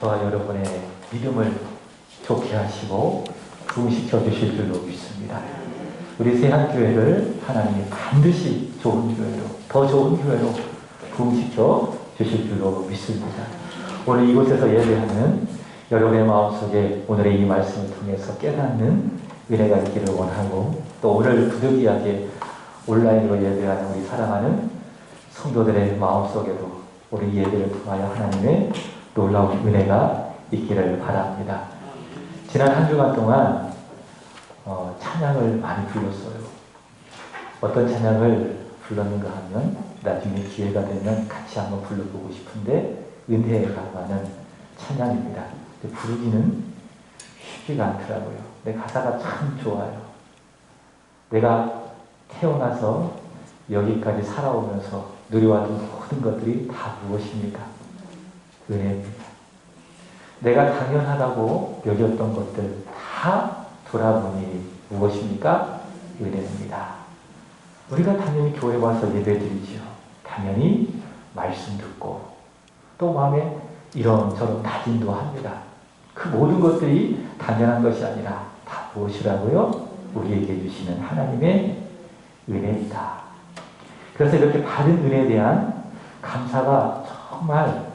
저와 여러분의 믿음을 좋게 하시고 부흥시켜 주실 줄로 믿습니다. 우리 세한교회를 하나님이 반드시 좋은 교회로, 더 좋은 교회로 부흥시켜 주실 줄로 믿습니다. 오늘 이곳에서 예배하는 여러분의 마음속에 오늘의 이 말씀을 통해서 깨닫는 은혜가 있기를 원하고, 또 오늘 부득이하게 온라인으로 예배하는 우리 사랑하는 성도들의 마음속에도 우리 예배를 통하여 하나님의 놀라운 은혜가 있기를 바랍니다. 지난 한 주간 동안 찬양을 많이 불렀어요. 어떤 찬양을 불렀는가 하면 나중에 기회가 되면 같이 한번 불러보고 싶은데, 은혜에 관한 찬양입니다. 근데 부르기는 쉽지가 않더라고요. 근데 가사가 참 좋아요. 내가 태어나서 여기까지 살아오면서 누려왔던 모든 것들이 다 무엇입니까? 은혜입니다. 내가 당연하다고 여겼던 것들 다 돌아보니 무엇입니까? 은혜입니다. 우리가 당연히 교회 와서 예배드리지요. 당연히 말씀 듣고 또 마음에 이런저런 다짐도 합니다. 그 모든 것들이 당연한 것이 아니라 다 무엇이라고요? 우리에게 주시는 하나님의 은혜이다. 그래서 이렇게 받은 은혜에 대한 감사가 정말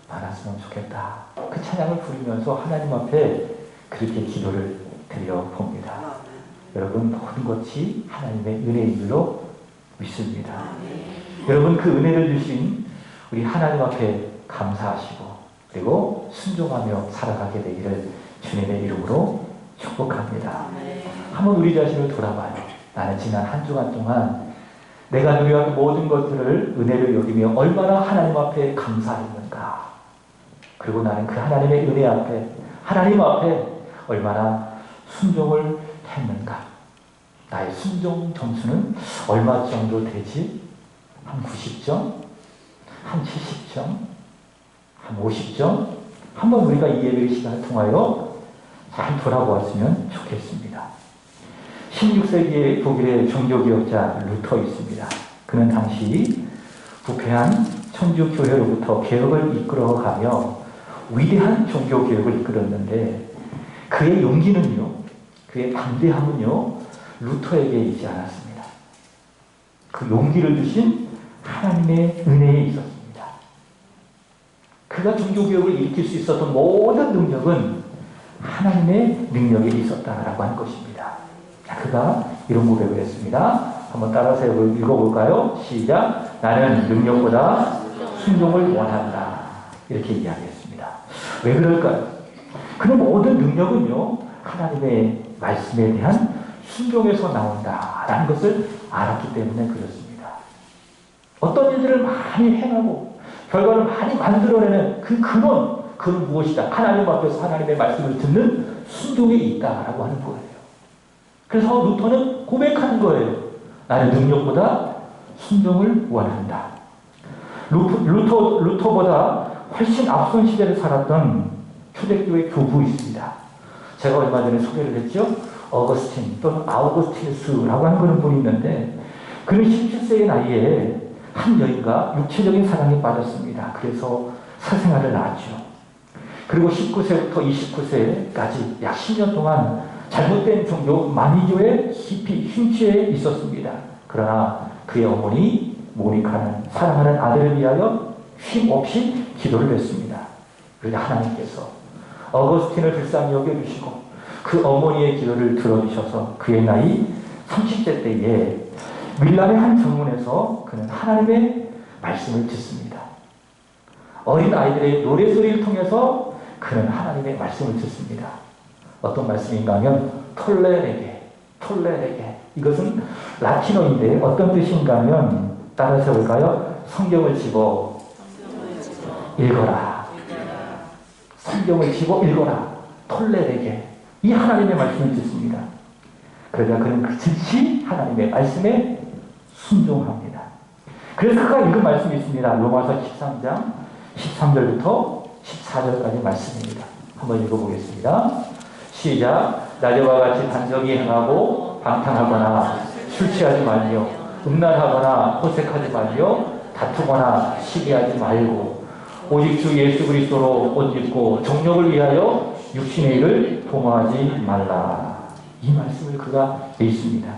많았으면 좋겠다. 그 찬양을 부르면서 하나님 앞에 그렇게 기도를 드려봅니다. 여러분, 모든 것이 하나님의 은혜인 줄로 믿습니다. 여러분, 그 은혜를 주신 우리 하나님 앞에 감사하시고 그리고 순종하며 살아가게 되기를 주님의 이름으로 축복합니다. 한번 우리 자신을 돌아봐요. 나는 지난 한 주간 동안 내가 누려왔던 모든 것들을 은혜를 여기며 얼마나 하나님 앞에 감사했는가. 그리고 나는 그 하나님의 은혜 앞에, 하나님 앞에 얼마나 순종을 했는가. 나의 순종 점수는 얼마 정도 되지? 한 90점? 한 70점? 한 50점? 한번 우리가 이 예배 시간을 통하여 잘 돌아보았으면 좋겠습니다. 16세기의 독일의 종교개혁자 루터 있습니다. 그는 당시 부패한 천주교회로부터 개혁을 이끌어가며 위대한 종교개혁을 이끌었는데, 그의 용기는요, 그의 담대함은요, 루터에게 있지 않았습니다. 그 용기를 주신 하나님의 은혜에 있었습니다. 그가 종교개혁을 일으킬 수 있었던 모든 능력은 하나님의 능력에 있었다라고 하는 것입니다. 자, 그가 이런 고백을 했습니다. 한번 따라서 읽어볼까요? 시작. 나는 능력보다 순종을 원한다. 이렇게 이야기했습니다. 왜 그럴까요? 그는 모든 능력은요, 하나님의 말씀에 대한 순종에서 나온다라는 것을 알았기 때문에 그렇습니다. 어떤 일들을 많이 행하고 결과를 많이 만들어내는 그 근원 무엇이다? 하나님 앞에서 하나님의 말씀을 듣는 순종에 있다라고 하는 거예요. 그래서 루터는 고백하는 거예요. 나는 능력보다 순종을 원한다. 루터보다 훨씬 앞선 시대를 살았던 초대교회 교부 있습니다. 제가 얼마 전에 소개를 했죠. 어거스틴 또는 아우구스티누스라고 하는 그런 분이 있는데, 그는 17세의 나이에 한 여인과 육체적인 사랑에 빠졌습니다. 그래서 사생활을 낳았죠. 그리고 19세부터 29세까지 약 10년 동안 잘못된 종교 마니교에 깊이 흉취해 있었습니다. 그러나 그의 어머니 모니카는 사랑하는 아들을 위하여 쉼없이 기도를 했습니다. 그러자 하나님께서 어거스틴을 불쌍히 여겨주시고 그 어머니의 기도를 들어주셔서 그의 나이 30세 때에 밀란의 한 정문에서 그는 하나님의 말씀을 듣습니다. 어린 아이들의 노래소리를 통해서 그는 하나님의 말씀을 듣습니다. 어떤 말씀인가 하면 톨레레게. 이것은 라틴어인데 어떤 뜻인가 하면, 따라서 볼까요? 성경을 집어 읽어라. 성경을 집어 읽어라. 톨레레게. 이 하나님의 말씀을 듣습니다. 그러자 그는 그 즉시 하나님의 말씀에 순종합니다. 그래서 그가 읽은 말씀이 있습니다. 로마서 13장 13절부터 14절까지 말씀입니다. 한번 읽어보겠습니다. 시작. 낮에와 같이 단정히 행하고 방탕하거나 술 취하지 말며 음란하거나 호색하지 말며 다투거나 시기하지 말고 오직 주 예수 그리스도로 옷 입고 정욕을 위하여 육신의 일을 도모하지 말라. 이 말씀을 그가 읽습니다.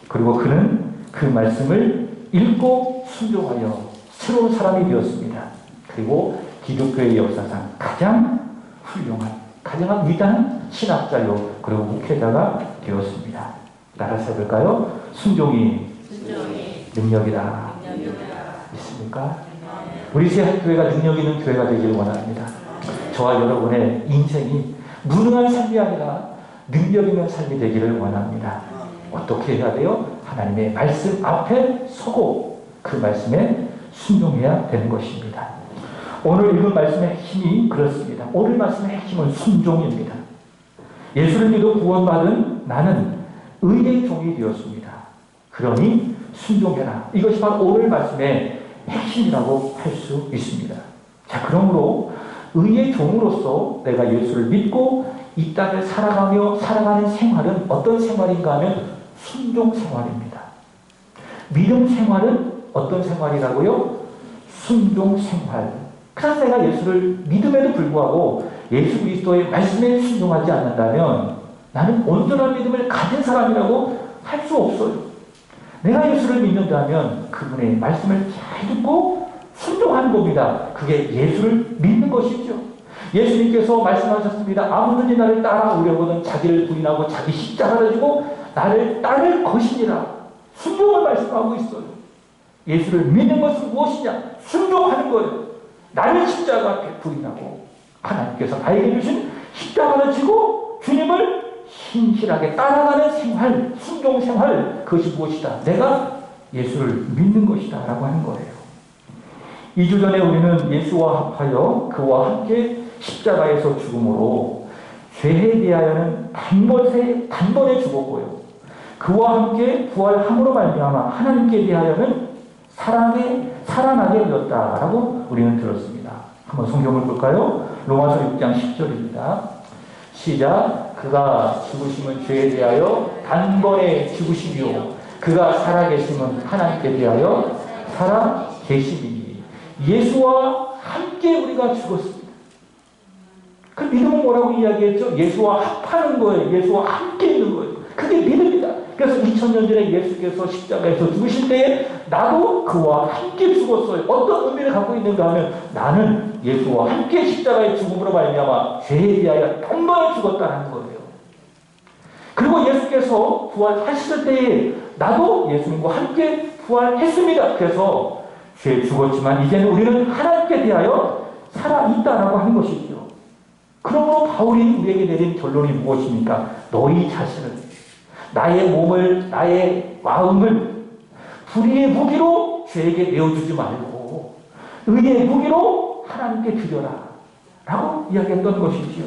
그리고 그는 그 말씀을 읽고 순종하여 새로운 사람이 되었습니다. 그리고 기독교의 역사상 가장 훌륭한, 가장 위대한 신학자요 그리고 목회자가 되었습니다. 따라서 해볼까요? 순종이 능력이다. 있습니까? 우리 새학교회가 능력 있는 교회가 되길 원합니다. 저와 여러분의 인생이 무능한 삶이 아니라 능력 있는 삶이 되기를 원합니다. 어떻게 해야 돼요? 하나님의 말씀 앞에 서고 그 말씀에 순종해야 되는 것입니다. 오늘 읽은 말씀의 핵심이 그렇습니다. 오늘 말씀의 핵심은 순종입니다. 예수를 믿어 구원받은 나는 의의 종이 되었습니다. 그러니 순종해라. 이것이 바로 오늘 말씀의 핵심이라고 할 수 있습니다. 자, 그러므로 의의 종으로서 내가 예수를 믿고 이 땅을 살아가며 살아가는 생활은 어떤 생활인가 하면 순종 생활입니다. 믿음 생활은 어떤 생활이라고요? 순종 생활. 그래서 내가 예수를 믿음에도 불구하고 예수 그리스도의 말씀에 순종하지 않는다면 나는 온전한 믿음을 가진 사람이라고 할 수 없어요. 내가 예수를 믿는다면 그분의 말씀을 잘 듣고 순종하는 겁니다. 그게 예수를 믿는 것이죠. 예수님께서 말씀하셨습니다. 아무든지 나를 따라오려거든 자기를 부인하고 자기 십자가를 지고 나를 따를 것이니라. 순종을 말씀하고 있어요. 예수를 믿는 것은 무엇이냐? 순종하는 거예요. 나를 십자가 앞에 부인하고 하나님께서 나에게 주신 십자가를 지고 주님을 신실하게 따라가는 생활, 순종 생활, 그것이 무엇이다? 내가 예수를 믿는 것이다 라고 하는 거예요. 2주 전에 우리는 예수와 합하여 그와 함께 십자가에서 죽음으로 죄에 대하여는 단번에 죽었고요. 그와 함께 부활함으로 말미암아 하나님께 대하여는 살아나게 되었다라고 우리는 들었습니다. 한번 성경을 볼까요? 로마서 6장 10절입니다. 시작. 그가 죽으심은 죄에 대하여 단번에 죽으시며 그가 살아계심은 하나님께 대하여 살아계심이니 예수와 함께 우리가 죽었습니다. 그 믿음은 뭐라고 이야기했죠? 예수와 합하는 거예요. 예수와 함께 있는 거예요. 그게 믿음이다. 그래서 2000년 전에 예수께서 십자가에서 죽으실 때에 나도 그와 함께 죽었어요. 어떤 의미를 갖고 있는가 하면 나는 예수와 함께 십자가의 죽음으로 말미암아 죄에 대하여 단번에 죽었다는 거예요. 그리고 예수께서 부활하셨을 때에 나도 예수님과 함께 부활했습니다. 그래서 죄에 죽었지만 이제는 우리는 하나님께 대하여 살아있다라고 하는 것이죠. 그러므로 바울이 우리에게 내린 결론이 무엇입니까? 너희 자신을, 나의 몸을, 나의 마음을 불의의 무기로 죄에게 내어주지 말고 의의 무기로 하나님께 드려라 라고 이야기했던 것이지요.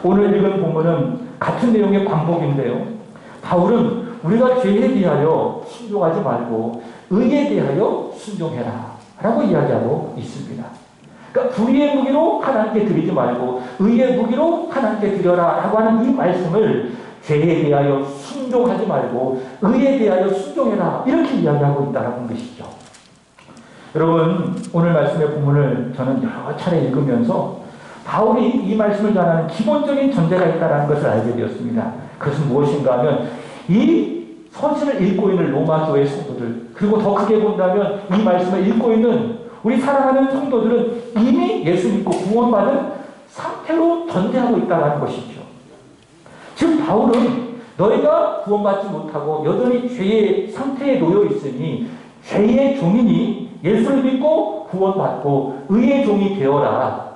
오늘 읽은 본문은 같은 내용의 반복인데요. 바울은 우리가 죄에 대하여 순종하지 말고 의에 대하여 순종해라 라고 이야기하고 있습니다. 그러니까 불의의 무기로 하나님께 드리지 말고 의의 무기로 하나님께 드려라 라고 하는 이 말씀을 죄에 대하여 순종하지 말고 의에 대하여 순종해라 이렇게 이야기하고 있다는 것이죠. 여러분, 오늘 말씀의 본문을 저는 여러 차례 읽으면서 바울이 이 말씀을 전하는 기본적인 전제가 있다는 것을 알게 되었습니다. 그것은 무엇인가 하면 이 서신을 읽고 있는 로마 교회 성도들, 그리고 더 크게 본다면 이 말씀을 읽고 있는 우리 사랑하는 성도들은 이미 예수 믿고 구원받은 상태로 전제하고 있다는 것이죠. 지금 바울은 너희가 구원받지 못하고 여전히 죄의 상태에 놓여 있으니 죄의 종이니 예수를 믿고 구원받고 의의 종이 되어라.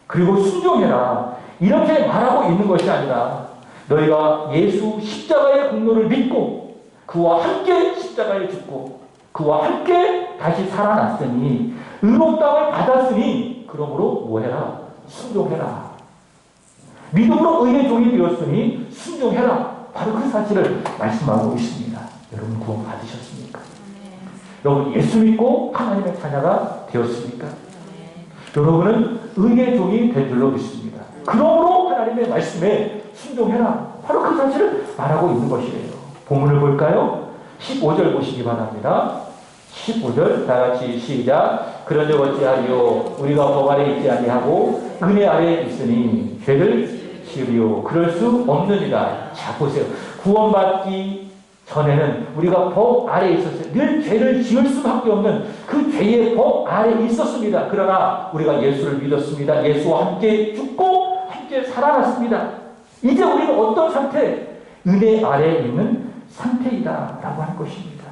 그리고 순종해라. 이렇게 말하고 있는 것이 아니라 너희가 예수 십자가의 공로를 믿고 그와 함께 십자가에 죽고 그와 함께 다시 살아났으니 의롭다함을 받았으니 그러므로 뭐해라? 순종해라. 믿음으로 의의 종이 되었으니 순종해라. 바로 그 사실을 말씀하고 있습니다. 여러분 구원 받으셨습니까? 여러분 예수 믿고 하나님의 자녀가 되었습니까? 여러분은 의의 종이 된 줄로 믿습니다. 그러므로 하나님의 말씀에 순종해라. 바로 그 사실을 말하고 있는 것이에요. 본문을 볼까요? 15절 보시기 바랍니다. 15절 다 같이 시작. 그런즉 어찌하리요 우리가 법 아래 있지 아니하고 은혜 아래 있으니 죄를 지으리요 그럴 수 없느니라. 자 보세요. 구원받기 전에는 우리가 법 아래에 있었어요. 늘 죄를 지을 수밖에 없는 그 죄의 법 아래에 있었습니다. 그러나 우리가 예수를 믿었습니다. 예수와 함께 죽고 함께 살아났습니다. 이제 우리는 어떤 상태? 은혜 아래에 있는 상태이다 라고 하는 것입니다.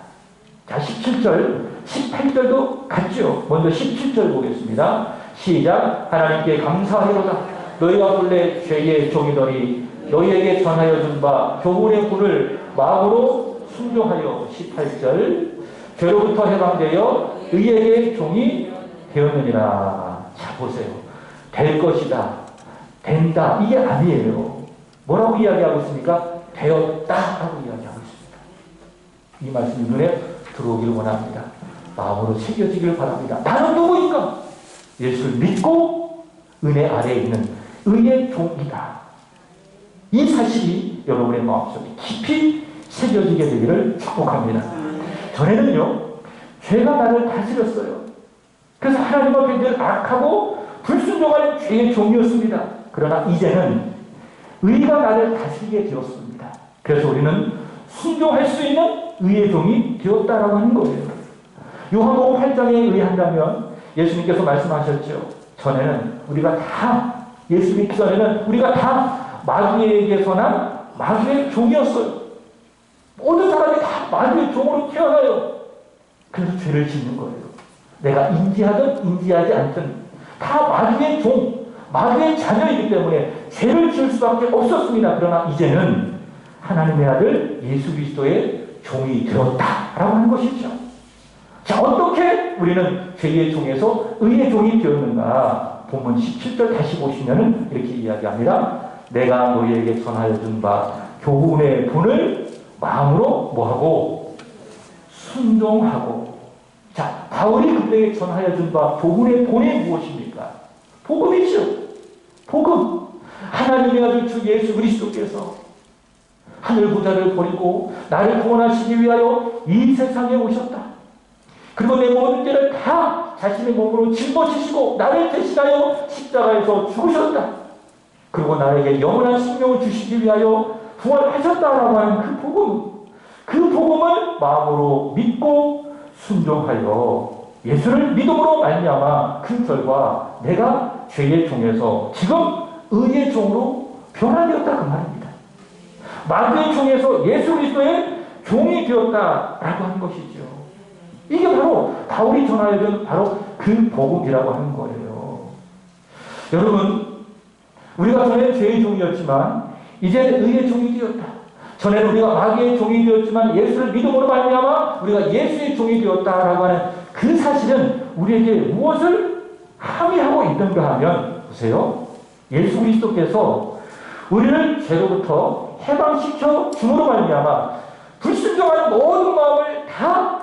자 17절 18절도 같죠. 먼저 17절 보겠습니다. 시작. 하나님께 감사하리로다. 너희가 본래 죄의 종이더니 너희에게 전하여 준 바 교훈의 분을 마음으로 순종하여 18절 죄로부터 해방되어 의에게 종이 되었느니라. 자 보세요. 될 것이다. 된다. 이게 아니에요. 뭐라고 이야기하고 있습니까? 되었다라고 이야기하고 있습니다. 이 말씀이 눈에 들어오기를 원합니다. 마음으로 새겨지기를 바랍니다. 나는 누구인가? 예수를 믿고 은혜 아래에 있는 의의 종이다. 이 사실이 여러분의 마음속에 깊이 새겨지게 되기를 축복합니다. 전에는요, 죄가 나를 다스렸어요. 그래서 하나님 앞에 늘 악하고 불순종하는 죄의 종이었습니다. 그러나 이제는 의가 나를 다스리게 되었습니다. 그래서 우리는 순종할 수 있는 의의 종이 되었다라고 하는 거예요. 요한복음 8장에 의한다면 예수님께서 말씀하셨죠. 전에는 우리가 다 예수 믿기 전에는 우리가 다 마귀에게서 난 마귀의 종이었어요. 모든 사람이 다 마귀의 종으로 태어나요. 그래서 죄를 짓는 거예요. 내가 인지하든 인지하지 않든 다 마귀의 종, 마귀의 자녀이기 때문에 죄를 지을 수밖에 없었습니다. 그러나 이제는 하나님의 아들 예수 그리스도의 종이 되었다라고 하는 것이죠. 자, 어떻게 우리는 죄의 종에서 의의 종이 되었는가? 본문 17절 다시 보시면 이렇게 이야기합니다. 내가 너희에게 전하여 준 바 교훈의 분을 마음으로 뭐하고? 순종하고. 자, 바울이 그들에게 전하여 준 바 교훈의 본이 무엇입니까? 복음이죠. 복음. 하나님의 아들 주 예수 그리스도께서 하늘보다를 버리고 나를 구원하시기 위하여 이 세상에 오셨다. 그리고 내 모든 죄를 다 자신의 몸으로 짊어지시고 나를 대신하여 십자가에서 죽으셨다. 그리고 나에게 영원한 생명을 주시기 위하여 부활하셨다라고 하는 그 복음. 그 복음을 마음으로 믿고 순종하여 예수를 믿음으로 말미암아 그 결과 내가 죄의 종에서 지금 의의 종으로 변화되었다 그 말입니다. 마귀의 종에서 예수 그리스도의 종이 되었다라고 하는 것이죠. 이게 바로 바울이 전하여준 바로 그 복음이라고 하는 거예요. 여러분, 우리가 전에는 죄의 종이었지만 이제는 의의 종이 되었다. 전에는 우리가 마귀의 종이 되었지만 예수를 믿음으로 말미암아 우리가 예수의 종이 되었다라고 하는 그 사실은 우리에게 무엇을 함의하고 있는가 하면 보세요. 예수 그리스도께서 우리를 죄로부터 해방시켜 줌으로 말미암아 불순종한 모든 마음을 다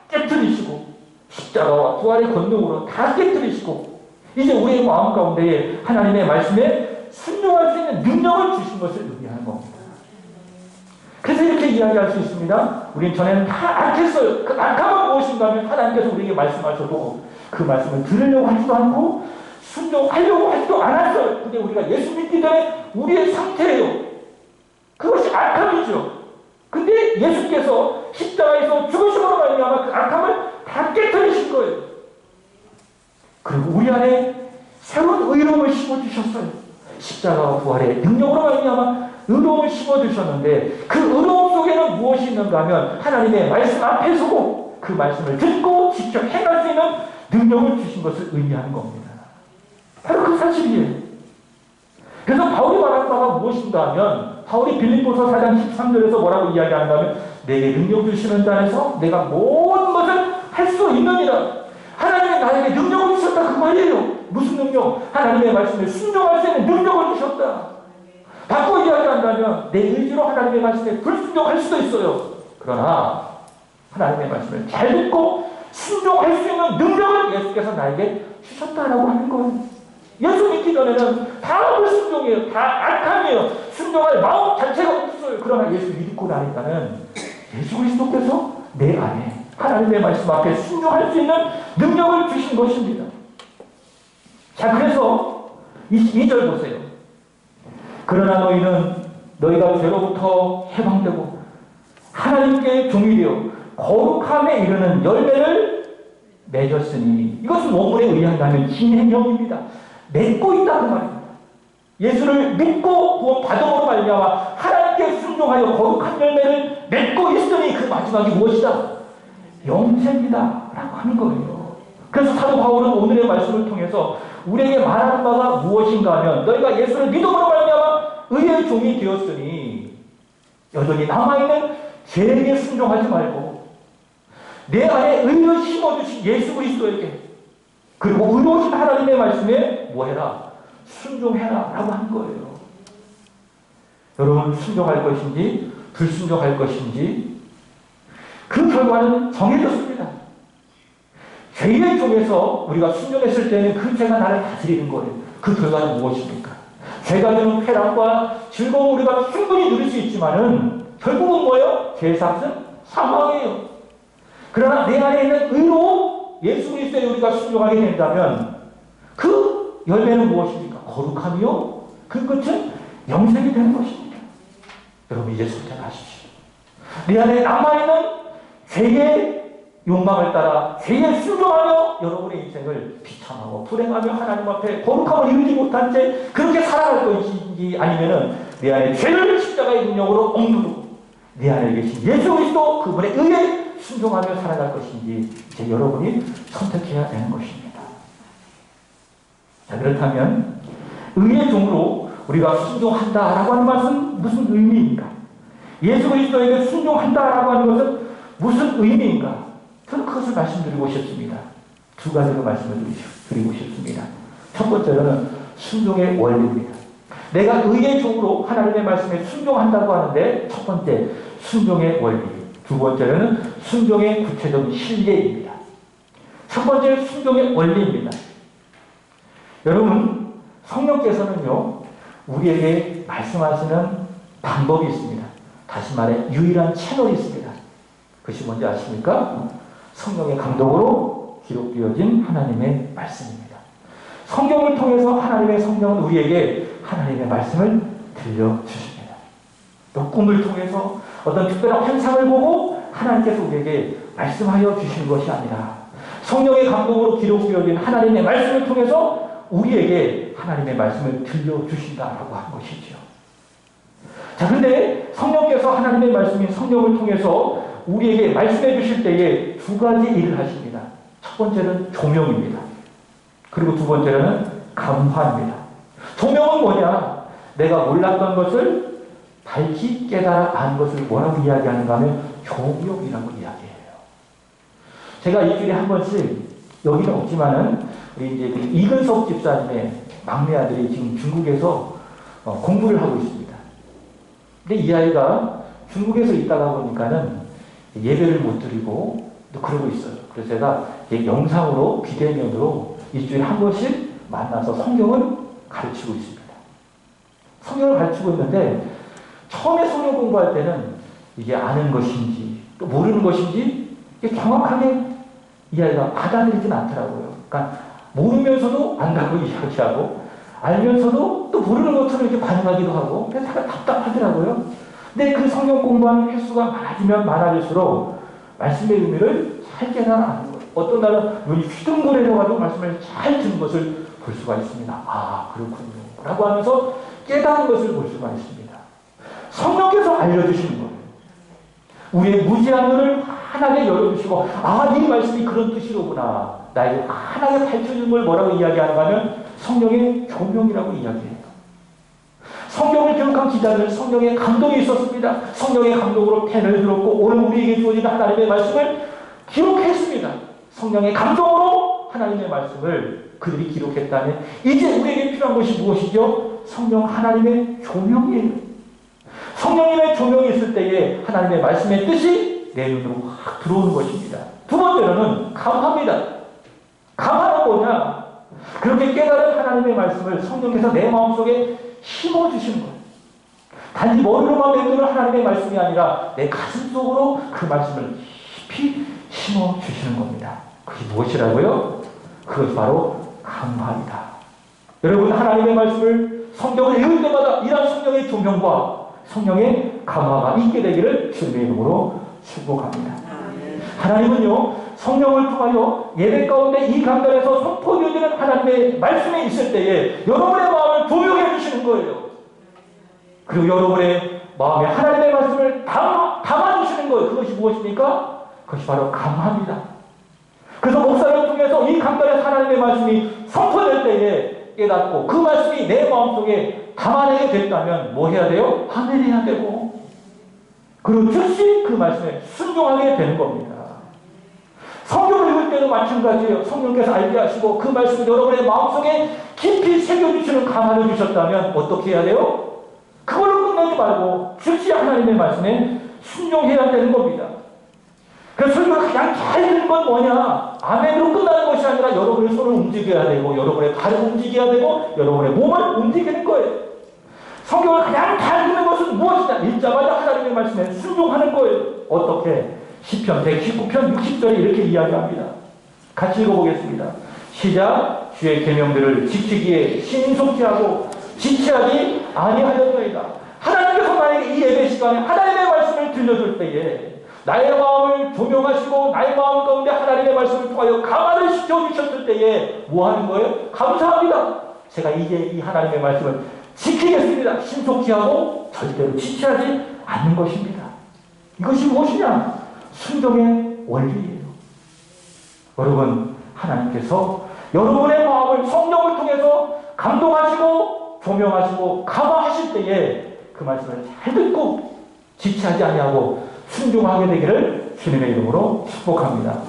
깨뜨리시고 십자가와 부활의 권능으로 다 깨뜨리시고 이제 우리의 마음 가운데에 하나님의 말씀에 순종할 수 있는 능력을 주신 것을 의미하는 겁니다. 그래서 이렇게 이야기할 수 있습니다. 우리는 전에는 다 악했어요. 그 악함은 무엇인가 하면 하나님께서 우리에게 말씀하셔도 그 말씀을 들으려고 하지도 않고 순종하려고 하지도 않았어요. 근데 우리가 예수 믿기 전에 우리의 상태예요. 그것이 악함이죠. 근데 예수께서 십자가에서 죽으심으로 말미암아 그 악함을 다 깨뜨리신 거예요. 그리고 우리 안에 새로운 의로움을 심어주셨어요. 십자가와 부활의 능력으로 말미암아 의로움을 심어주셨는데 그 의로움 속에는 무엇이 있는가 하면 하나님의 말씀 앞에 서고 그 말씀을 듣고 직접 행할 수 있는 능력을 주신 것을 의미하는 겁니다. 바로 그 사실이에요. 그래서 바울이 말한 바가 무엇인가 하면 바울이 빌립보서 4장 13절에서 뭐라고 이야기한다면 내게 능력 주시는 자에서 내가 모든 것을 할 수 있느니라. 하나님이 나에게 능력을 주셨다 그 말이에요. 무슨 능력? 하나님의 말씀에 순종할 수 있는 능력을 주셨다. 바꿔 이야기한다면 내 의지로 하나님의 말씀에 불순종할 수도 있어요. 그러나 하나님의 말씀을 잘 듣고 순종할 수 있는 능력을 예수께서 나에게 주셨다라고 하는 거예요. 예수 믿기 전에는 다 불순종이에요. 다 악함이에요. 순종할 마음 자체가 없어요. 그러나 예수 믿고 나니까는 예수 그리스도께서 내 안에 하나님의 말씀 앞에 순종할 수 있는 능력을 주신 것입니다. 자, 그래서 2절 보세요. 그러나 너희가 죄로부터 해방되고 하나님께 종이 되어 거룩함에 이르는 열매를 맺었으니, 이것은 원문에 의한다면 진행형입니다. 맺고 있다 그 말입니다. 예수를 믿고 구원받음으로 말미암아 하나님께 순종하여 거룩한 열매를 맺고 있으니 그 마지막이 무엇이다? 영생이다 라고 하는 거예요. 그래서 사도 바울은 오늘의 말씀을 통해서 우리에게 말하는 바가 무엇인가 하면, 너희가 예수를 믿음으로 말미암아 의의 종이 되었으니 여전히 남아있는 죄에게 순종하지 말고 내 안에 의를 심어주신 예수 그리스도에게, 그리고 의로우신 하나님의 말씀에 뭐해라? 순종해라 라고 한 거예요. 여러분, 순종할 것인지 불순종할 것인지 그 결과는 정해졌습니다. 죄의 종에서 우리가 순종했을 때는 그 죄가 나를 다스리는 거예요. 그 결과는 무엇입니까? 죄가 주는 쾌락과 즐거움을 우리가 충분히 누릴 수 있지만은 결국은 뭐예요? 죄의 삭은 사망이에요. 그러나 내 안에 있는 의로 예수 그리스도에 우리가 순종하게 된다면 그 열매는 무엇입니까? 거룩함이요. 그 끝은 영생이 되는 것입니다. 여러분, 이제 선택하십시오. 내 안에 남아있는 죄의 욕망을 따라 죄에 순종하며 여러분의 인생을 비참하고 불행하며 하나님 앞에 거룩함을 이루지 못한 채 그렇게 살아갈 것인지, 아니면은 내 안에 죄를 십자가의 능력으로 억누르고 내 안에 계신 예수 그리스도 그분의 의에 순종하며 살아갈 것인지 이제 여러분이 선택해야 되는 것입니다. 자, 그렇다면 의의 종으로 우리가 순종한다라고 하는 것은 무슨 의미인가? 예수 그리스도에게 순종한다라고 하는 것은 무슨 의미인가? 저는 그것을 말씀드리고 싶습니다. 두 가지로 말씀을 드리고 싶습니다. 첫 번째로는 순종의 원리입니다. 내가 의의 종으로 하나님의 말씀에 순종한다고 하는데, 첫 번째 순종의 원리, 두 번째로는 순종의 구체적인 실례입니다. 첫 번째 순종의 원리입니다. 여러분, 성령께서는요 우리에게 말씀하시는 방법이 있습니다. 다시 말해 유일한 채널이 있습니다. 그것이 뭔지 아십니까? 성령의 감동으로 기록되어진 하나님의 말씀입니다. 성경을 통해서 하나님의 성령은 우리에게 하나님의 말씀을 들려주십니다. 또 꿈을 통해서 어떤 특별한 환상을 보고 하나님께서 우리에게 말씀하여 주시는 것이 아니라 성령의 감동으로 기록되어진 하나님의 말씀을 통해서 우리에게 하나님의 말씀을 들려주신다라고 한 것이죠. 자, 그런데 성령께서 하나님의 말씀인 성령을 통해서 우리에게 말씀해 주실 때에 두 가지 일을 하십니다. 첫 번째는 조명입니다. 그리고 두 번째는 감화입니다. 조명은 뭐냐? 내가 몰랐던 것을 밝히 깨달아 아는 것을 뭐라고 이야기하는가 하면 조명이라고 이야기해요. 제가 일주일에 한 번씩, 여기는 없지만은 우리 이제 이근석 집사님의 막내 아들이 지금 중국에서 공부를 하고 있습니다. 근데 이 아이가 중국에서 있다가 보니까는 예배를 못 드리고 또 그러고 있어요. 그래서 제가 영상으로 비대면으로 일주일에 한 번씩 만나서 성경을 가르치고 있습니다. 성경을 가르치고 있는데 처음에 성경 공부할 때는 이게 아는 것인지 또 모르는 것인지 이게 정확하게 이 아이가 받아들이진 않더라고요. 그러니까 모르면서도 안다고 이야기하고 알면서도 또 모르는 것처럼 이렇게 반응하기도 하고 그래서 답답하더라고요. 근데 그 성경 공부하는 횟수가 많아지면 많아질수록 말씀의 의미를 잘 깨달아가는 거예요. 어떤 날은 눈이 휘둥그레져가지고 말씀을 잘 듣는 것을 볼 수가 있습니다. 아, 그렇군요 라고 하면서 깨달은 것을 볼 수가 있습니다. 성령께서 알려주시는 거예요. 우리의 무지한 눈을 환하게 열어주시고, 아, 이 말씀이 그런 뜻이로구나, 나에게 환하게 밝혀주는 걸 뭐라고 이야기하는가 하면 성령의 조명이라고 이야기해요. 성경을 기록한 기자들은 성령의 감동이 있었습니다. 성령의 감동으로 펜을 들었고 오늘 우리에게 주어진 하나님의 말씀을 기록했습니다. 성령의 감동으로 하나님의 말씀을 그들이 기록했다면 이제 우리에게 필요한 것이 무엇이죠? 성령 하나님의 조명이에요. 성령님의 조명이 있을 때에 하나님의 말씀의 뜻이 내 눈으로 확 들어오는 것입니다. 두 번째로는 감화입니다. 감화는 뭐냐? 그렇게 깨달은 하나님의 말씀을 성령께서 내 마음속에 심어주시는 거예요. 단지 머리로만 맴도는 하나님의 말씀이 아니라 내 가슴 속으로 그 말씀을 깊이 심어주시는 겁니다. 그것이 무엇이라고요? 그것이 바로 감화이다. 여러분, 하나님의 말씀을 성경을 읽을 때마다 이런 성령의 조명과 성령의 감화가 있게 되기를 주님의 이름으로 축복합니다. 하나님은요, 성령을 통하여 예배 가운데 이 강단에서 선포되어지는 하나님의 말씀이 있을 때에 여러분의 마음을 조명해 주시는 거예요. 그리고 여러분의 마음에 하나님의 말씀을 담아주시는 거예요. 그것이 무엇입니까? 그것이 바로 감화입니다. 그래서 목사를 통해서 이 강단에서 하나님의 말씀이 선포될 때에 깨닫고 그 말씀이 내 마음속에 담아내게 됐다면 뭐 해야 돼요? 아멘해야 되고, 그리고 즉시 그 말씀에 순종하게 되는 겁니다. 성경을 읽을 때도 마찬가지예요. 성령께서 알게 하시고 그 말씀을 여러분의 마음속에 깊이 새겨주시는 감화를 주셨다면 어떻게 해야 돼요? 그걸로 끝내지 말고 즉시 하나님의 말씀에 순종해야 되는 겁니다. 그래서 설교를 가장 잘 듣는 건 뭐냐? 아멘으로 끝나는 것이 아니라 여러분의 손을 움직여야 되고, 여러분의 발을 움직여야 되고, 여러분의 몸을 움직이는 거예요. 성경을 가장 잘 듣는 것은 무엇이냐? 읽자마자 하나님의 말씀에 순종하는 거예요. 어떻게? 시편 119편 60절에 이렇게 이야기합니다. 같이 읽어보겠습니다. 시작. 주의 계명들을 지키기에 신속히 하고 지체하지 아니하였노이다. 하나님께서 나에게 이 예배 시간에 하나님의 말씀을 들려줄 때에 나의 마음을 조명하시고 나의 마음 가운데 하나님의 말씀을 통하여 감화를 시켜주셨을 때에 뭐 하는 거예요? 감사합니다. 제가 이제 이 하나님의 말씀을 지키겠습니다. 신속히 하고 절대로 지체하지 않는 것입니다. 이것이 무엇이냐? 순종의 원리예요. 여러분, 하나님께서 여러분의 마음을 성령을 통해서 감동하시고 조명하시고 감화하실 때에 그 말씀을 잘 듣고 지체하지 아니하고 순종하게 되기를 주님의 이름으로 축복합니다.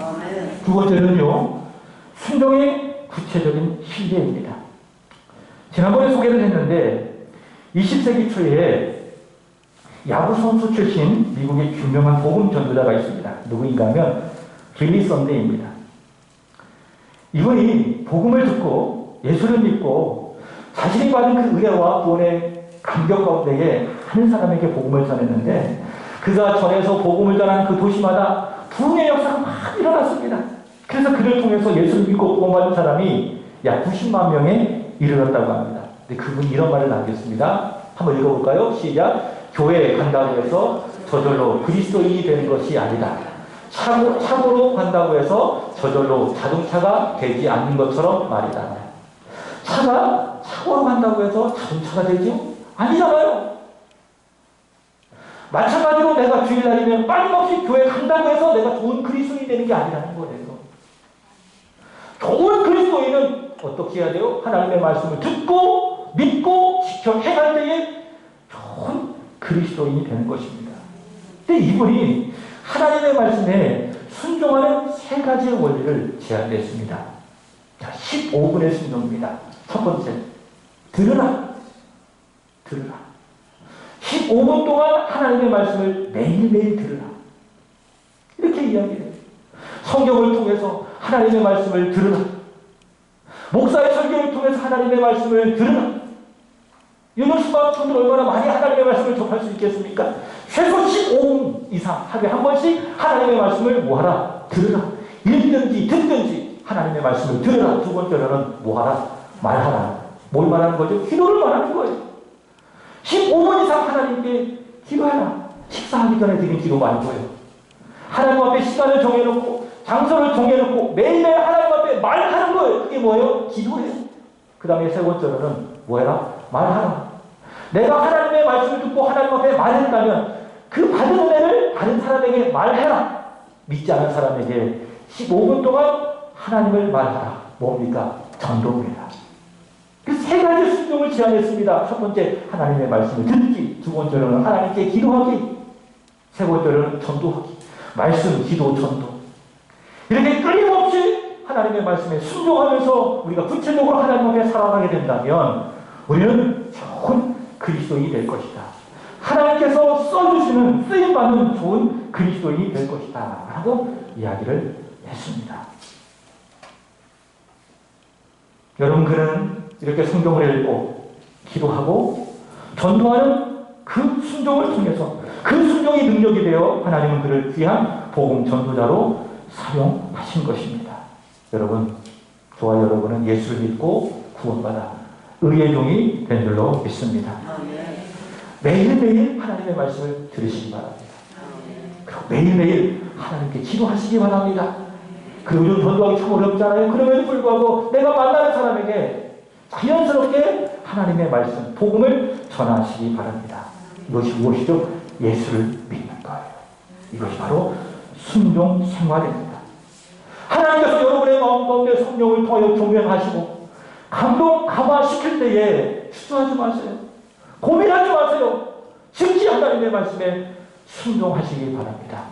두 번째는요, 순종의 구체적인 실례입니다. 지난번에 소개를 했는데 20세기 초에 야구 선수 출신 미국의 유명한 복음 전도자가 있습니다. 누구인가 하면 빌리 선데이입니다. 이분이 복음을 듣고 예수를 믿고 자신이 받은 그 은혜와 구원의 감격 가운데에 한 사람에게 복음을 전했는데, 그가 전해서 복음을 전한 그 도시마다 부흥의 역사가 막 일어났습니다. 그래서 그를 통해서 예수를 믿고 구원받은 사람이 약 90만 명에 이르렀다고 합니다. 근데 그분이 이런 말을 남겼습니다. 한번 읽어볼까요? 시작. 교회에 간다고 해서 저절로 그리스도인이 되는 것이 아니다. 차고로 간다고 해서 저절로 자동차가 되지 않는 것처럼 말이다. 차가 차고로 간다고 해서 자동차가 되지요? 아니잖아요. 마찬가지로 내가 주일날이면 빠짐없이 교회 간다고 해서 내가 좋은 그리스도인이 되는 게 아니라는 거예요. 좋은 그리스도인은 어떻게 해야 돼요? 하나님의 말씀을 듣고 믿고 지켜 행할 때에 좋은 그리스도인이 되는 것입니다. 근데 이분이 하나님의 말씀에 순종하는 세 가지의 원리를 제안했습니다. 자, 15분의 순종입니다. 첫 번째, 들으라. 들으라. 15분 동안 하나님의 말씀을 매일매일 들으라. 이렇게 이야기해요. 성경을 통해서 하나님의 말씀을 들으라. 목사의 설교를 통해서 하나님의 말씀을 들으라. 유노스바 분들 얼마나 많이 하나님의 말씀을 접할 수 있겠습니까? 최소 15분 이상 하루에 한 번씩 하나님의 말씀을 뭐하라? 들으라. 읽든지 듣든지 하나님의 말씀을 들으라. 두 번째로는 뭐하라? 말하라. 뭘 말하는 거죠? 기도를 말하는 거예요. 15분 이상 하나님께 기도해라. 식사하기 전에 드린 기도 말고요. 하나님 앞에 시간을 정해놓고 장소를 정해놓고 매일매일 하나님 앞에 말하는 거예요. 그게 뭐예요? 기도예요. 그 다음에 세 번째로는 뭐해라? 말하라. 내가 하나님의 말씀을 듣고 하나님 앞에 말했다면 그 받은 은혜를 다른 사람에게 말해라. 믿지 않은 사람에게 15분 동안 하나님을 말하라. 뭡니까? 전도입니다. 그 세 가지 순종을 제안했습니다. 첫 번째, 하나님의 말씀을 듣기. 두 번째로는 하나님께 기도하기. 세 번째로는 전도하기. 말씀, 기도, 전도. 이렇게 끊임없이 하나님의 말씀에 순종하면서 우리가 구체적으로 하나님 앞에 살아가게 된다면 우리는 좋은 그리스도인이 될 것이다. 하나님께서 써주시는 쓰임받는 좋은 그리스도인이 될 것이다. 라고 이야기를 했습니다. 여러분, 그는 이렇게 성경을 읽고 기도하고 전도하는 그 순종을 통해서 그 순종이 능력이 되어 하나님은 그를 귀한 복음 전도자로 사용하신 것입니다. 여러분, 저와 여러분은 예수를 믿고 구원받아 의의 종이 된 줄로 믿습니다. 매일매일 하나님의 말씀을 들으시기 바랍니다. 그리고 매일매일 하나님께 기도하시기 바랍니다. 그리고 요즘 전도하기 참 어렵잖아요. 그럼에도 불구하고 내가 만나는 사람에게 자연스럽게 하나님의 말씀, 복음을 전하시기 바랍니다. 이것이 무엇이죠? 예수를 믿는 거예요. 이것이 바로 순종 생활입니다. 하나님께서 여러분의 마음 가운데 성령을 통하여 조명하시고 감화시킬 때에 주저하지 마세요. 고민하지 마세요. 즉시 하나님의 말씀에 순종하시기 바랍니다.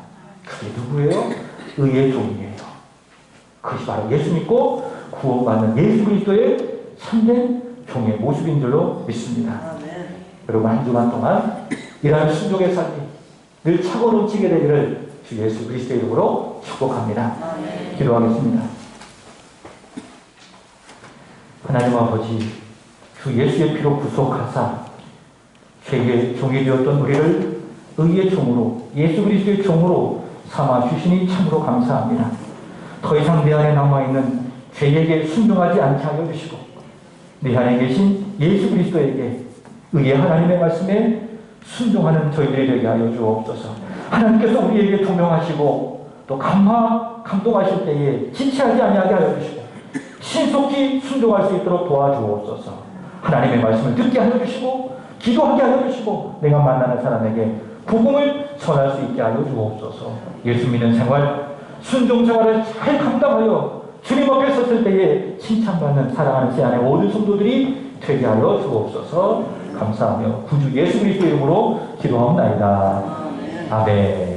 그게 누구예요? 의의 종이에요. 그것이 바로 예수 믿고 구원받는 예수 그리스도의 참된 종의 모습인 줄로 믿습니다. 여러분, 한 주간 동안 이러한 순종의 삶이 늘 차고 넘치게 되기를 주 예수 그리스도의 이름으로 축복합니다. 기도하겠습니다. 하나님 아버지, 주 예수의 피로 구속하사 죄의 종이 되었던 우리를 의의 종으로, 예수 그리스도의 종으로 삼아 주시니 참으로 감사합니다. 더 이상 내 안에 남아있는 죄에게 순종하지 않게 하여 주시고 내 안에 계신 예수 그리스도에게 의의 하나님의 말씀에 순종하는 저희들이 되게 하여 주옵소서. 하나님께서 우리에게 조명하시고 또 감동하실 때에 지체하지 아니하게 하여 주시고 신속히 순종할 수 있도록 도와주옵소서. 하나님의 말씀을 듣게 하여 주시고 기도하게 하여 주시고 내가 만나는 사람에게 복음을 전할 수 있게 하여 주옵소서. 예수 믿는 생활, 순종 생활을 잘 감당하여 주님 앞에 섰을 때에 칭찬받는 사랑하는 제 안의 모든 성도들이 되게 하여 주옵소서. 감사하며 구주 예수 그리스도의 이름으로 기도하옵나이다. 아멘.